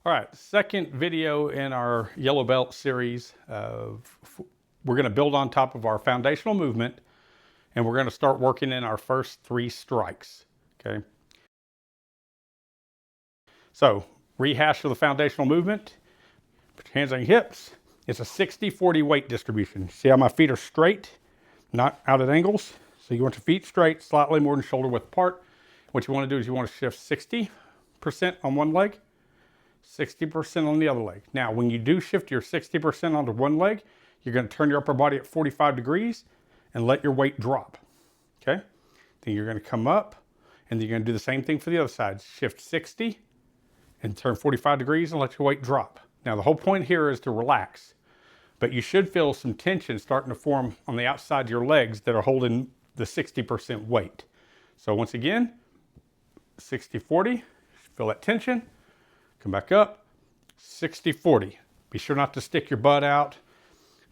All right, second video in our yellow belt series we're going to build on top of our foundational movement, and we're going to start working in our first 3 strikes. Okay. So rehash of the foundational movement. Put your hands on your hips. It's a 60-40 weight distribution. See how my feet are straight, not out at angles? So you want your feet straight, slightly more than shoulder width apart. What you want to do is you want to shift 60% on one leg, 60% on the other leg. Now, when you do shift your 60% onto one leg, you're going to turn your upper body at 45 degrees and let your weight drop. Okay? Then you're going to come up, and you're going to do the same thing for the other side. Shift 60 and turn 45 degrees and let your weight drop. Now, the whole point here is to relax, but you should feel some tension starting to form on the outside of your legs that are holding the 60% weight. So once again, 60-40, feel that tension. Come back up, 60-40. Be sure not to stick your butt out.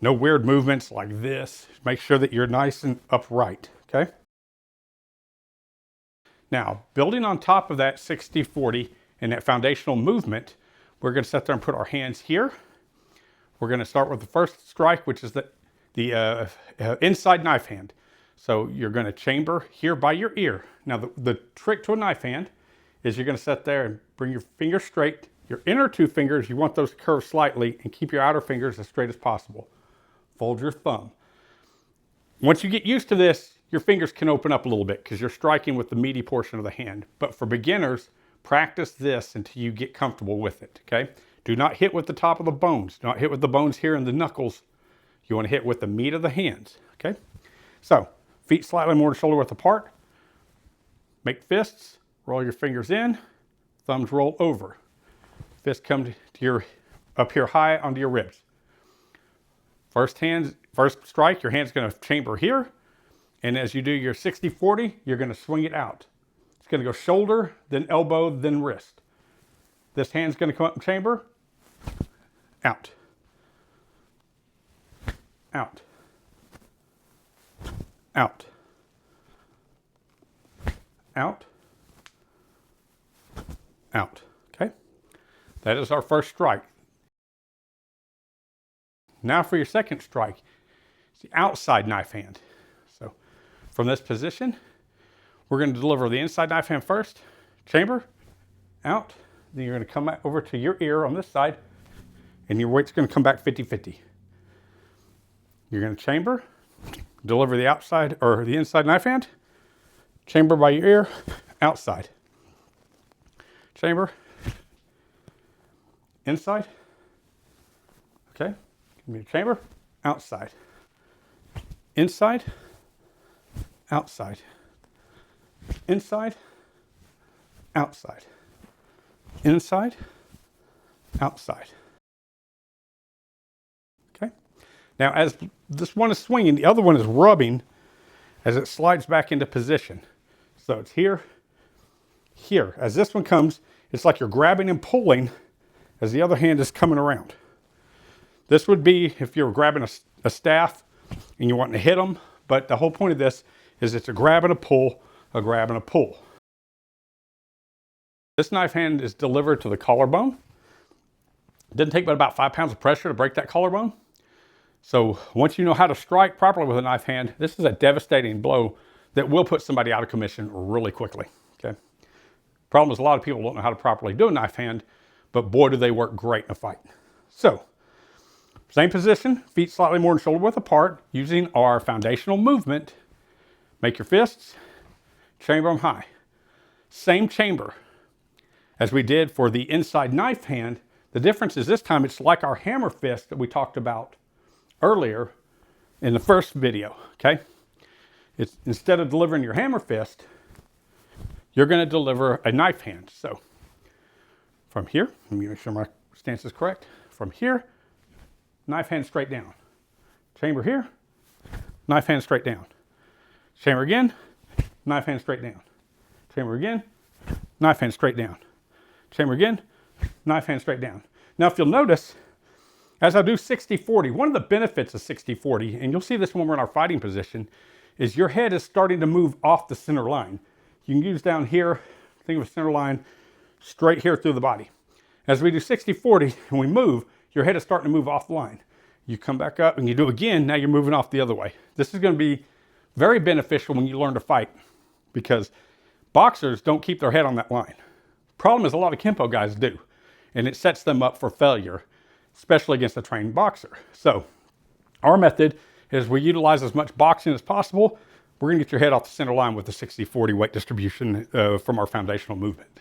No weird movements like this. Make sure that you're nice and upright, okay? Now, building on top of that 60-40 and that foundational movement, we're going to sit there and put our hands here. We're going to start with the first strike, which is the inside knife hand. So you're going to chamber here by your ear. Now, the trick to a knife hand is you're going to sit there and bring your fingers straight. Your inner 2 fingers, you want those to curve slightly, and keep your outer fingers as straight as possible. Fold your thumb. Once you get used to this, your fingers can open up a little bit because you're striking with the meaty portion of the hand. But for beginners, practice this until you get comfortable with it, okay? Do not hit with the top of the bones. Do not hit with the bones here in the knuckles. You want to hit with the meat of the hands, okay? So, feet slightly more than shoulder width apart. Make fists. Roll your fingers in. Thumbs roll over. Fists come to your up here high onto your ribs. First strike, your hand's going to chamber here. And as you do your 60-40, you're going to swing it out. It's going to go shoulder, then elbow, then wrist. This hand's going to come up and chamber. Out. Out. Out. Out. Out. Okay? That is our first strike. Now for your second strike, it's the outside knife hand. So from this position, we're going to deliver the inside knife hand first, chamber, out. Then you're going to come back over to your ear on this side, and your weight's going to come back 50-50. You're going to chamber, deliver the outside or the inside knife hand, chamber by your ear, outside. Chamber, inside, okay? Give me a chamber, outside. Inside, outside. Inside, outside. Inside, outside. Okay? Now, as this one is swinging, the other one is rubbing as it slides back into position. So it's here, here. As this one comes, it's like you're grabbing and pulling as the other hand is coming around. This would be if you're grabbing a staff and you're wanting to hit them, but the whole point of this is it's a grab and a pull, a grab and a pull. This knife hand is delivered to the collarbone. It didn't take but about 5 pounds of pressure to break that collarbone. So once you know how to strike properly with a knife hand, this is a devastating blow that will put somebody out of commission really quickly. Okay. Problem is a lot of people don't know how to properly do a knife hand, but boy, do they work great in a fight. So, same position, feet slightly more than shoulder width apart, using our foundational movement. Make your fists, chamber them high. Same chamber as we did for the inside knife hand. The difference is this time it's like our hammer fist that we talked about earlier in the first video, okay? It's instead of delivering your hammer fist, you're going to deliver a knife hand. So from here, let me make sure my stance is correct. From here, knife hand straight down. Chamber here, knife hand straight down. Chamber again, knife hand straight down. Chamber again, knife hand straight down. Chamber again, knife hand straight down. Now if you'll notice, as I do 60-40, one of the benefits of 60-40, and you'll see this when we're in our fighting position, is your head is starting to move off the center line. You can use down here, think of a center line straight here through the body. As we do 60-40 and we move, your head is starting to move off the line. You come back up and you do it again, now you're moving off the other way. This is going to be very beneficial when you learn to fight, because boxers don't keep their head on that line. Problem is, a lot of Kempo guys do, and it sets them up for failure, especially against a trained boxer. So our method is we utilize as much boxing as possible. We're going to get your head off the center line with the 60-40 weight distribution from our foundational movement.